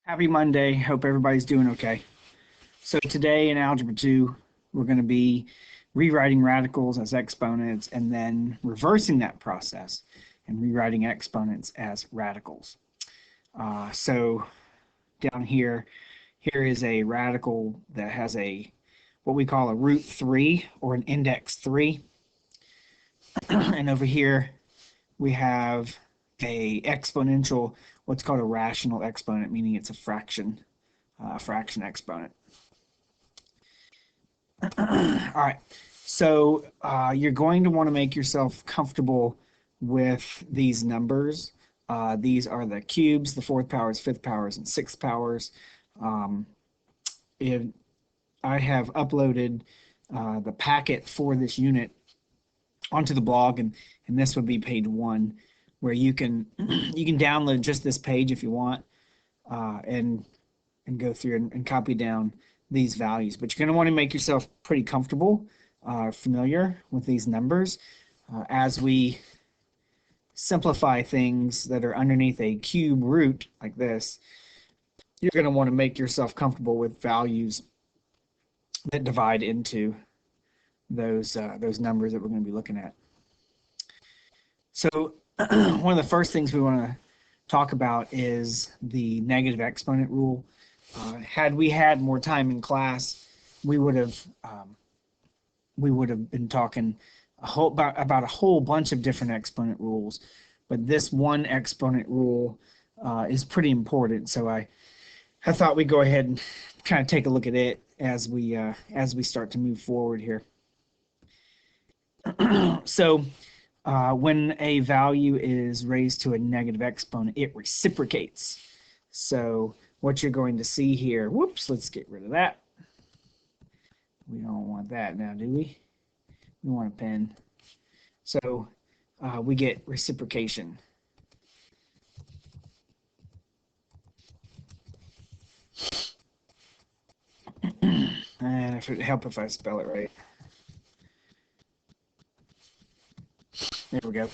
Happy Monday. Hope everybody's doing okay. So today in Algebra 2, we're going to be rewriting radicals as exponents and then reversing that process and rewriting exponents as radicals. So down here is a radical that has what we call a root 3 or an index 3. And over here we have a exponential, what's called a rational exponent, meaning it's a fraction exponent. All right, so you're going to want to make yourself comfortable with these numbers. These are the cubes, the fourth powers, fifth powers, and sixth powers. I have uploaded the packet for this unit onto the blog, and this would be page 1, where you can download just this page if you want, and go through and copy down these values. But you're going to want to make yourself pretty comfortable, familiar with these numbers. As we simplify things that are underneath a cube root like this, you're going to want to make yourself comfortable with values that divide into those numbers that we're going to be looking at. So one of the first things we want to talk about is the negative exponent rule. Had we had more time in class, we would have been talking about a whole bunch of different exponent rules, but this one exponent rule is pretty important. So I thought we'd go ahead and kind of take a look at it as we start to move forward here. So when a value is raised to a negative exponent, it reciprocates. So what you're going to see here, whoops, let's get rid of that. We don't want that now, do we? We want a pen. So we get reciprocation. And if it would help if I spell it right. There we go.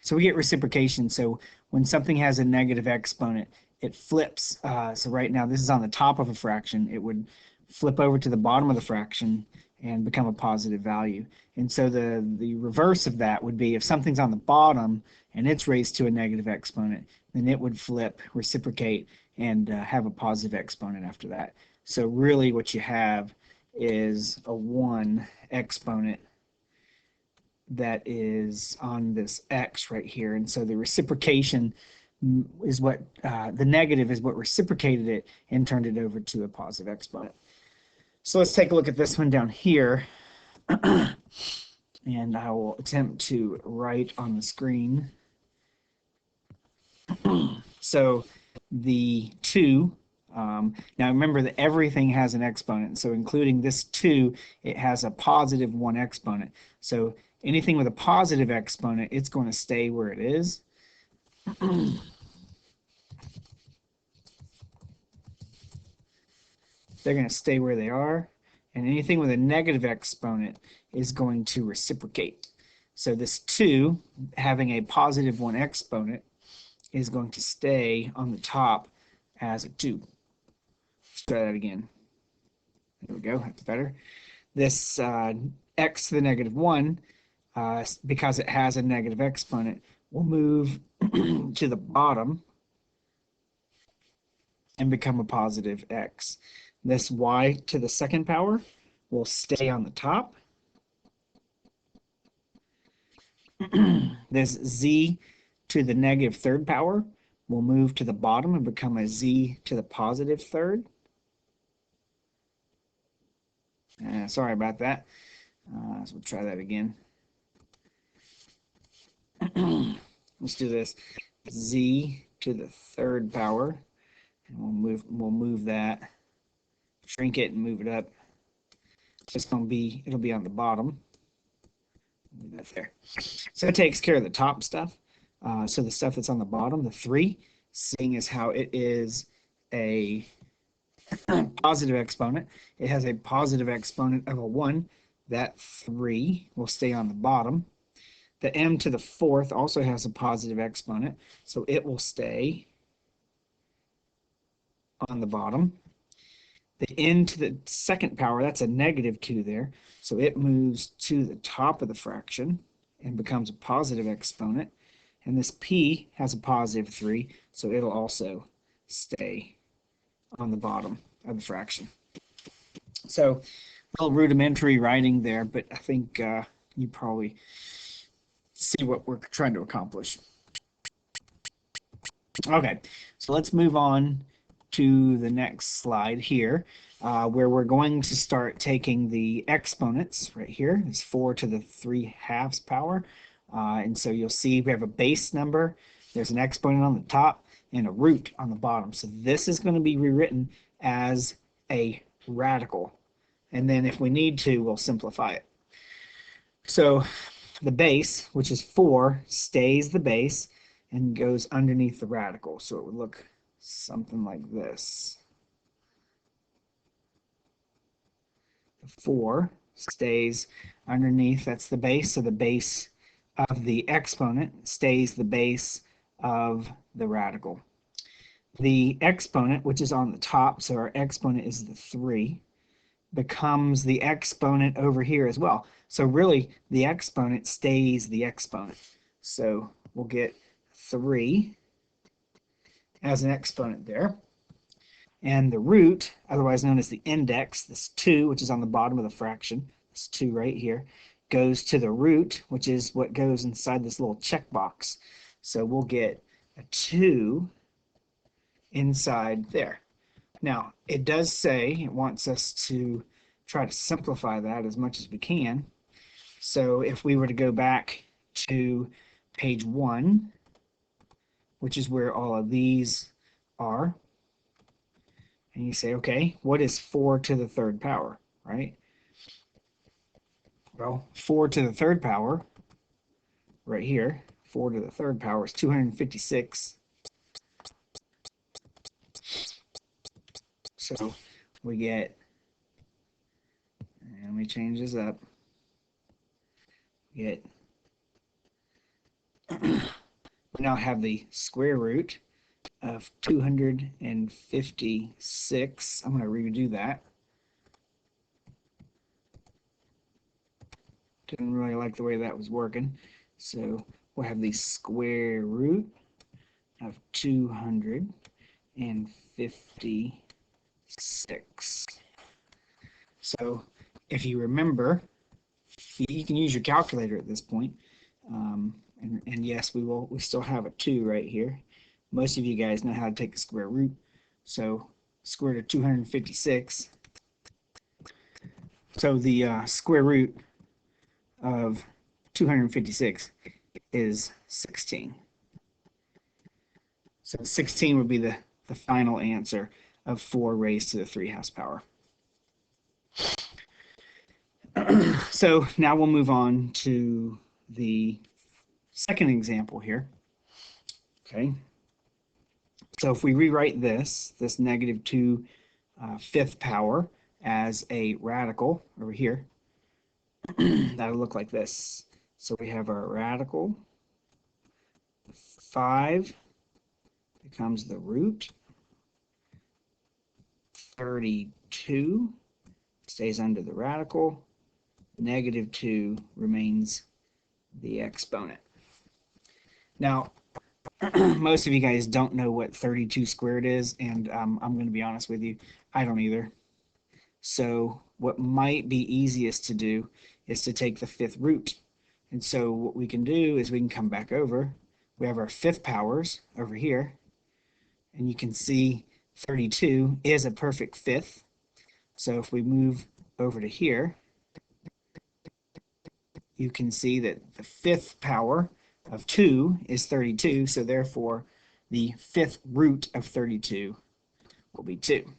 So we get reciprocation. So when something has a negative exponent, it flips. So right now, this is on the top of a fraction. It would flip over to the bottom of the fraction and become a positive value. And so the reverse of that would be if something's on the bottom and it's raised to a negative exponent, then it would flip, reciprocate, and have a positive exponent after that. So really what you have is a 1 exponent that is on this x right here. And so the reciprocation is what, the negative is what reciprocated it and turned it over to a positive exponent. So let's take a look at this one down here. And I will attempt to write on the screen. So the 2, now remember that everything has an exponent. So including this 2, it has a positive 1 exponent. So anything with a positive exponent, it's going to stay where it is. They're going to stay where they are. And anything with a negative exponent is going to reciprocate. So this 2, having a positive 1 exponent, is going to stay on the top as a 2. Let's try that again. There we go, that's better. This x to the negative 1, because it has a negative exponent, will move to the bottom and become a positive x. This y to the second power will stay on the top. This z to the negative third power will move to the bottom and become a z to the positive third. Sorry about that. So we'll try that again. Let's do this. Z to the third power, and we'll move that, shrink it, and move it up. It's going to be, it'll be on the bottom. Move that there. So it takes care of the top stuff. So the stuff that's on the bottom, the 3, seeing as how it is a positive exponent, it has a positive exponent of a 1. That 3 will stay on the bottom. The m to the 4th also has a positive exponent, so it will stay on the bottom. The n to the second power, that's a negative 2 there. So it moves to the top of the fraction and becomes a positive exponent. And this p has a positive 3, so it'll also stay on the bottom of the fraction. So a little rudimentary writing there, but I think you probably see what we're trying to accomplish. Okay, so let's move on to the next slide here, where we're going to start taking the exponents right here. It's 4 to the 3/2 power. And so you'll see we have a base number, there's an exponent on the top, and a root on the bottom. So this is going to be rewritten as a radical. And then if we need to, we'll simplify it. So the base, which is 4, stays the base and goes underneath the radical. So it would look something like this. The 4 stays underneath, that's the base, so the base of the exponent stays the base of the radical. The exponent, which is on the top, so our exponent is the 3, becomes the exponent over here as well. So really, the exponent stays the exponent. So we'll get 3 as an exponent there. And the root, otherwise known as the index, this 2, which is on the bottom of the fraction, this 2 right here, goes to the root, which is what goes inside this little checkbox. So we'll get a 2 inside there. Now, it does say it wants us to try to simplify that as much as we can. So if we were to go back to page 1, which is where all of these are, and you say, okay, what is 4 to the 3rd power, right? Well, 4 to the 3rd power, right here, 4 to the 3rd power is 256. So we get, and let me change this up, we get, we now have the square root of 256. I'm going to redo that. Didn't really like the way that was working. So we'll have the square root of 256. So if you remember, you can use your calculator at this point. And yes, we still have a 2 right here. Most of you guys know how to take the square root. So square root of 256. So the square root of 256 is 16. So 16 would be the final answer of 4 raised to the 3/2 power. So now we'll move on to the second example here. Okay. So if we rewrite this negative 2 5th power as a radical over here, that'll look like this. So we have our radical, 5 becomes the root, 32 stays under the radical, negative 2 remains the exponent. Now, most of you guys don't know what 32 squared is, and I'm going to be honest with you, I don't either. So what might be easiest to do is to take the 5th root. And so what we can do is we can come back over. We have our 5th powers over here, and you can see 32 is a perfect 5th. So if we move over to here, you can see that the 5th power of 2 is 32, so therefore the 5th root of 32 will be 2.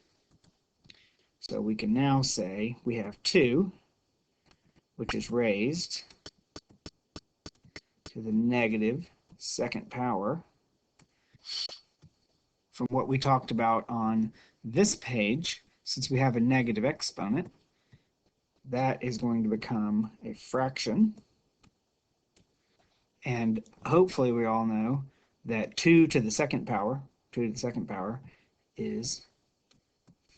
So we can now say we have 2, which is raised to the negative 2nd power. From what we talked about on this page, since we have a negative exponent, that is going to become a fraction. And hopefully we all know that 2 to the 2nd power is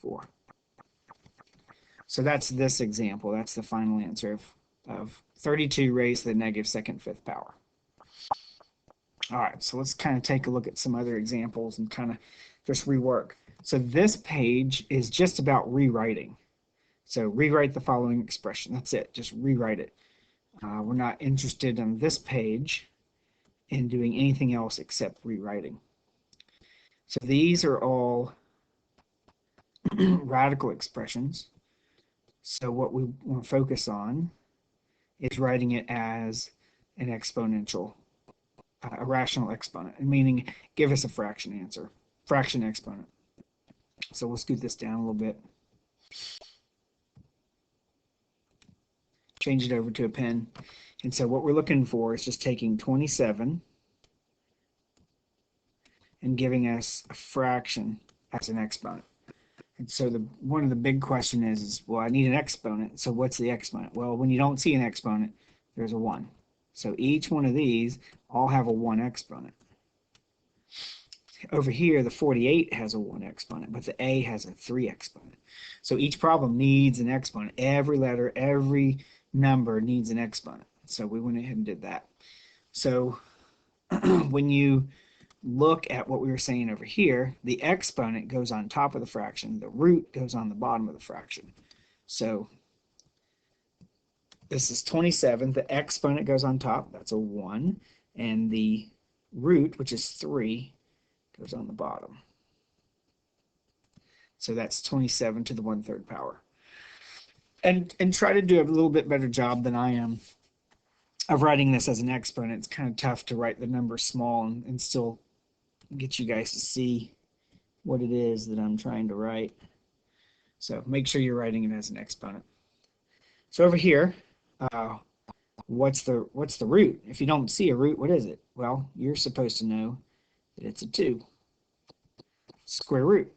4. So that's this example. That's the final answer of 32 raised to the negative second fifth power. All right, so let's kind of take a look at some other examples and kind of just rework. So this page is just about rewriting. So rewrite the following expression. That's it. Just rewrite it. We're not interested on this page in doing anything else except rewriting. So these are all radical expressions. So what we want to focus on is writing it as an exponential, a rational exponent, meaning give us a fraction answer, fraction exponent. So we'll scoot this down a little bit. Change it over to a pen. And so what we're looking for is just taking 27 and giving us a fraction as an exponent. And so one of the big question is, well, I need an exponent. So what's the exponent? Well, when you don't see an exponent, there's a 1. So each one of these all have a 1 exponent. Over here, the 48 has a 1 exponent, but the A has a 3 exponent. So each problem needs an exponent. Every letter, every number needs an exponent. So we went ahead and did that. So when you look at what we were saying over here, the exponent goes on top of the fraction, the root goes on the bottom of the fraction. So this is 27, the exponent goes on top, that's a 1, and the root, which is 3, goes on the bottom. So that's 27 to the 1/3 power. And try to do a little bit better job than I am of writing this as an exponent. It's kind of tough to write the number small and still get you guys to see what it is that I'm trying to write. So make sure you're writing it as an exponent. So over here, what's the root? If you don't see a root, what is it? Well, you're supposed to know that it's a 2. Square root.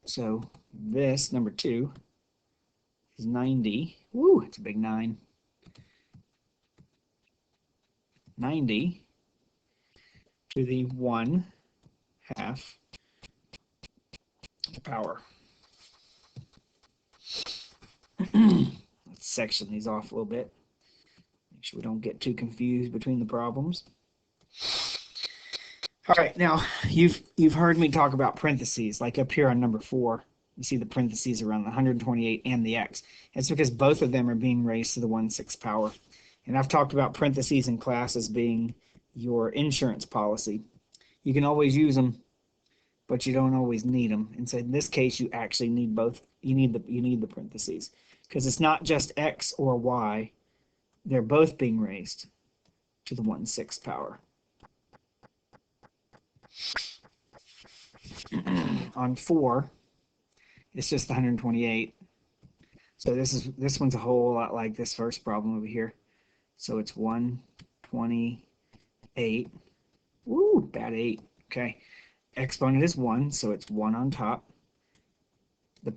So this, number 2, is 90. Woo, it's a big 9. 90 to the 1/2 power. Let's section these off a little bit. Make sure we don't get too confused between the problems. All right, now you've heard me talk about parentheses, like up here on number 4. You see the parentheses around the 128 and the x. It's because both of them are being raised to the 1/6 power. And I've talked about parentheses in class as being your insurance policy. You can always use them, but you don't always need them. And so in this case, you actually need both. You need the parentheses because it's not just x or y. They're both being raised to the 1/6 power. On 4, it's just 128. So this one's a whole lot like this first problem over here. So it's 128. Woo, bad 8. Okay. Exponent is 1, so it's 1 on top. The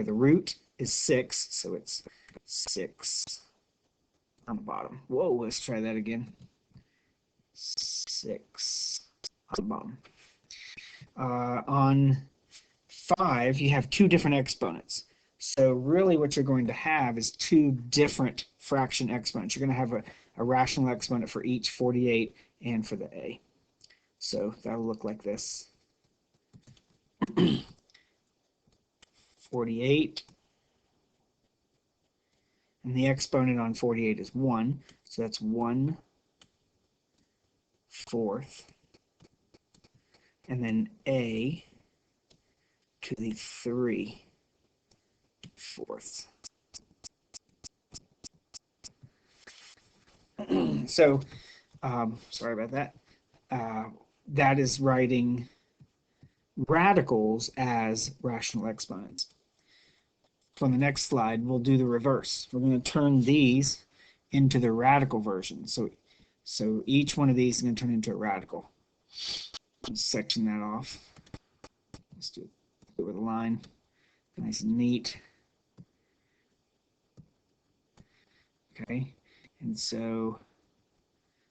root is 6, so it's 6 on the bottom. Whoa, let's try that again. 6 on the bottom. On 5, you have 2 different exponents. So really what you're going to have is 2 different fraction exponents. You're going to have a rational exponent for each 48 and for the A. So that'll look like this. 48. And the exponent on 48 is 1. So that's 1/4. And then A to the 3/4. So, sorry about that. That is writing radicals as rational exponents. On the next slide, we'll do the reverse. We're going to turn these into the radical version. So each one of these is going to turn into a radical. Let's section that off. Let's do it with a line. Nice and neat. Okay, and so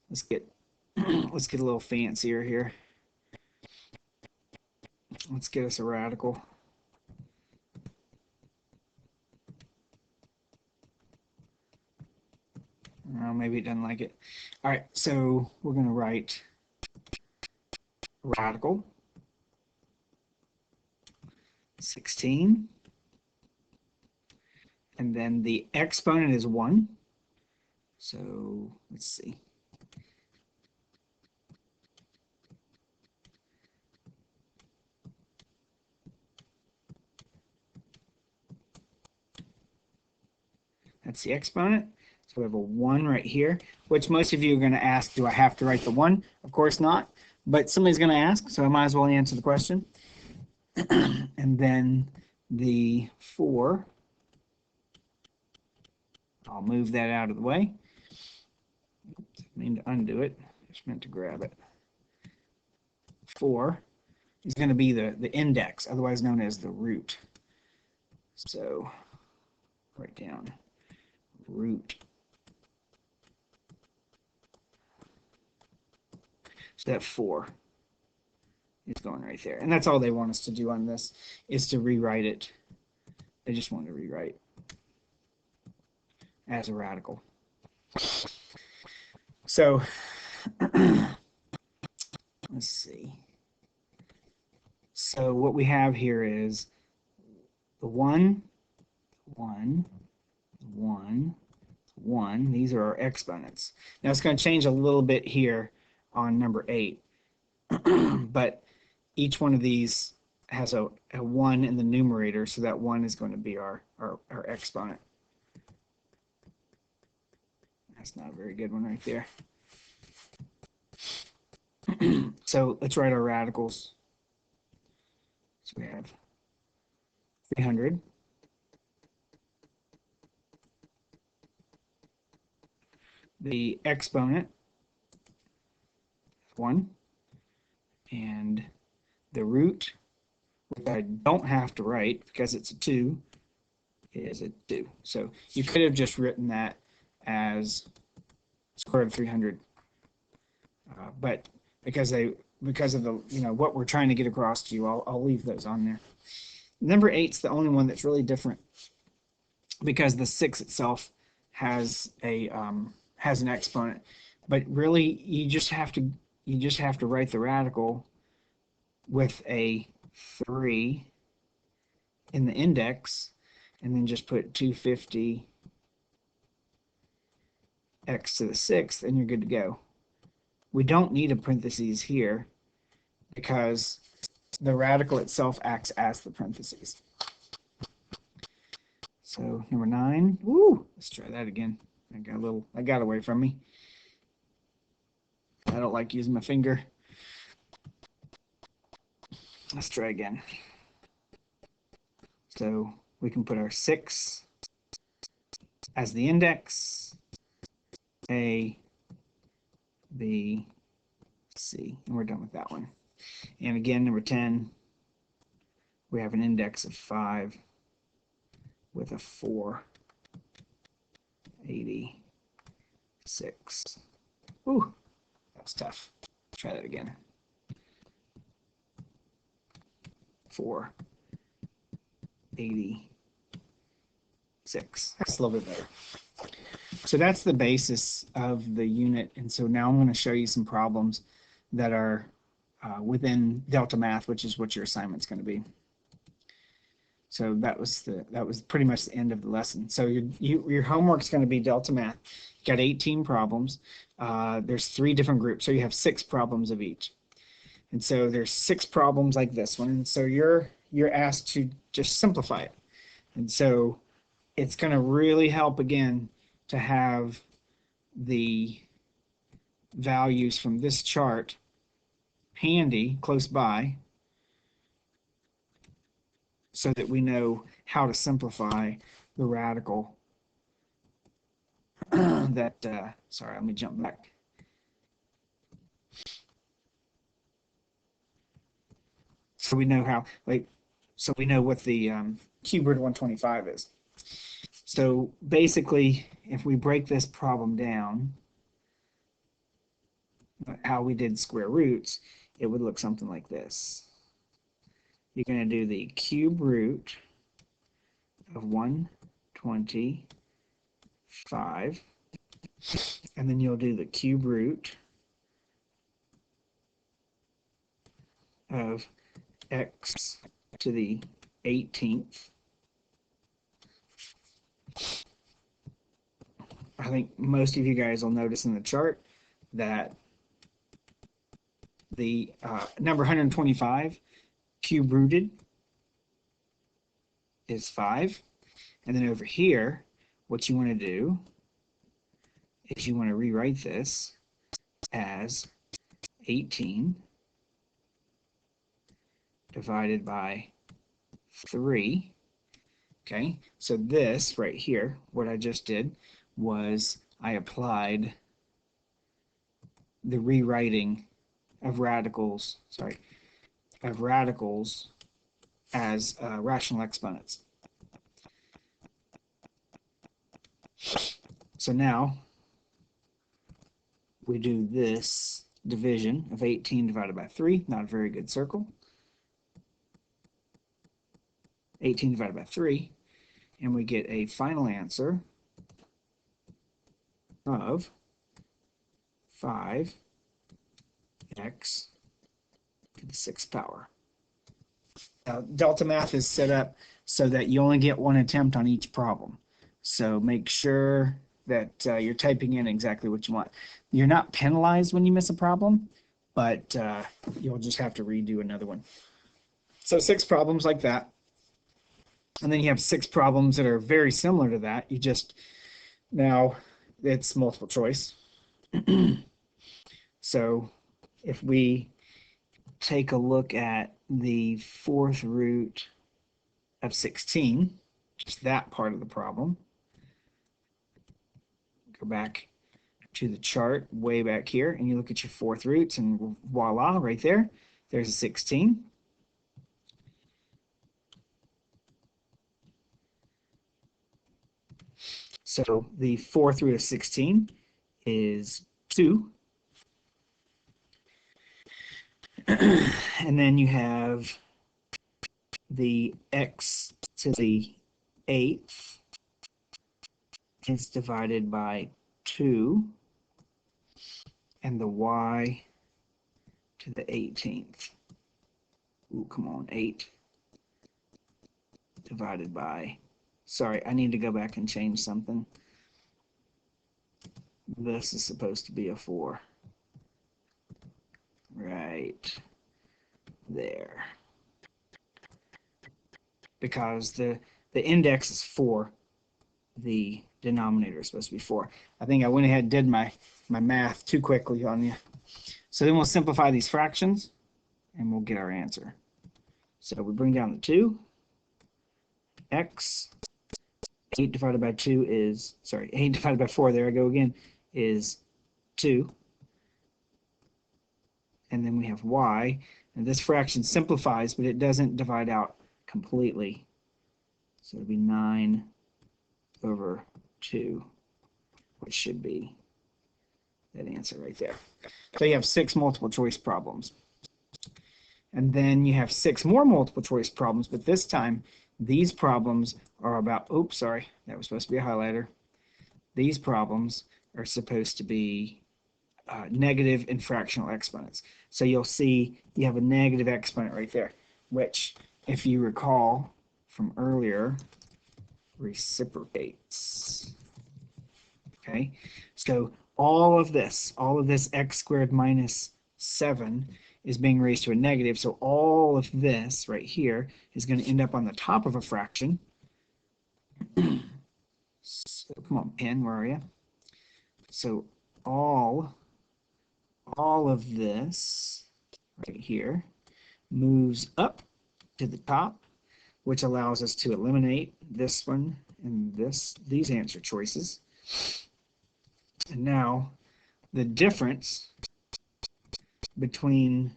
let's get a little fancier here. Let's get us a radical. maybe it doesn't like it. All right, so we're going to write radical 16, and then the exponent is 1. So let's see. That's the exponent. So we have a 1 right here, which most of you are going to ask, do I have to write the 1? Of course not, but somebody's going to ask, so I might as well answer the question. And then the 4, I'll move that out of the way. I mean to undo it, just meant to grab it. 4 is going to be the index, otherwise known as the root. So write down root. So that 4 is going right there. And that's all they want us to do on this, is to rewrite it. They just want to rewrite as a radical. So let's see. So what we have here is the 1, 1, 1, 1. These are our exponents. Now it's going to change a little bit here on number 8. But each one of these has a 1 in the numerator, so that 1 is going to be our exponent. That's not a very good one right there. So let's write our radicals. So we have 300. The exponent is 1. And the root, which I don't have to write because it's a 2, is a 2. So you could have just written that as square root of 300. But because of the what we're trying to get across to you, I'll leave those on there. Number 8's the only one that's really different because the 6 itself has an exponent, but really you just have to write the radical with a 3 in the index, and then just put 250 x to the 6th, and you're good to go. We don't need a parentheses here because the radical itself acts as the parentheses. So number 9, woo, let's try that again. I got away from me. I don't like using my finger. Let's try again. So we can put our 6 as the index, A, B, C, and we're done with that one. And again, number 10, we have an index of 5 with a 486. Ooh, that was tough. Try that again. 486. That's a little bit better. So that's the basis of the unit. And so now I'm going to show you some problems that are within Delta Math, which is what your assignment's going to be. So that was pretty much the end of the lesson. So your homework's going to be Delta Math. You got 18 problems. There's 3 different groups, so you have 6 problems of each. And so there's 6 problems like this one, and so you're asked to just simplify it. And so it's going to really help again to have the values from this chart handy, close by, so that we know how to simplify the radical that, sorry, let me jump back. So we know how, so we know what the cube root of 125 is. So basically, if we break this problem down, how we did square roots, it would look something like this. You're going to do the cube root of 125 And then you'll do the cube root of x to the 18th. I think most of you guys will notice in the chart that the number 125 cube rooted is 5. And then over here, what you want to do is you want to rewrite this as 18 divided by 3. Okay, so this right here, what I just did was I applied the rewriting of radicals, as rational exponents. So now we do this division of 18 divided by 3, not a very good circle. 18 divided by 3, and we get a final answer of 5x to the 6th power. Now, Delta Math is set up so that you only get one attempt on each problem. So make sure that you're typing in exactly what you want. You're not penalized when you miss a problem, but you'll just have to redo another one. So 6 problems like that. And then you have 6 problems that are very similar to that. You just, now it's multiple choice. So if we take a look at the 4th root of 16, just that part of the problem, go back to the chart way back here, and you look at your 4th roots, and voila, right there, there's a 16. So the 4th root of 16 is 2. And then you have the x to the 8th is divided by 2, and the y to the 18th. Ooh, come on, 8 divided by, sorry, I need to go back and change something. This is supposed to be a 4. Right there. Because the index is 4, the denominator is supposed to be 4. I think I went ahead and did my math too quickly on you. So then we'll simplify these fractions, and we'll get our answer. So we bring down the 2. X, 8 divided by 2 is, sorry, 8 divided by 4, there I go again, is 2. And then we have y, and this fraction simplifies, but it doesn't divide out completely. So it'll be 9 over 2, which should be that answer right there. So you have 6 multiple choice problems. And then you have 6 more multiple choice problems, but this time these problems are about, oops, sorry, that was supposed to be a highlighter. These problems are supposed to be negative and fractional exponents. So you'll see you have a negative exponent right there, which, if you recall from earlier, reciprocates. Okay, so all of this x squared minus 7 is being raised to a negative, so all of this right here is going to end up on the top of a fraction. So come on, pen, where are you? So all of this right here moves up to the top, which allows us to eliminate this one and these answer choices. And now the difference between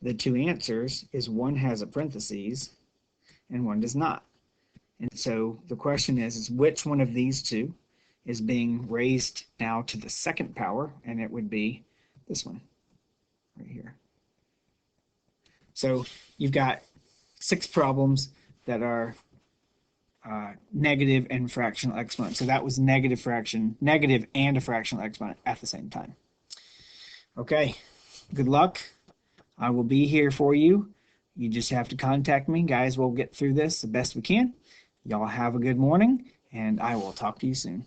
the two answers is one has a parentheses and one does not. And so the question is which one of these two is being raised now to the 2nd power, and it would be this one right here. So you've got 6 problems that are negative and fractional exponent. So that was negative and a fractional exponent at the same time. Okay, good luck. I will be here for you. You just have to contact me. Guys, we'll get through this the best we can. Y'all have a good morning, and I will talk to you soon.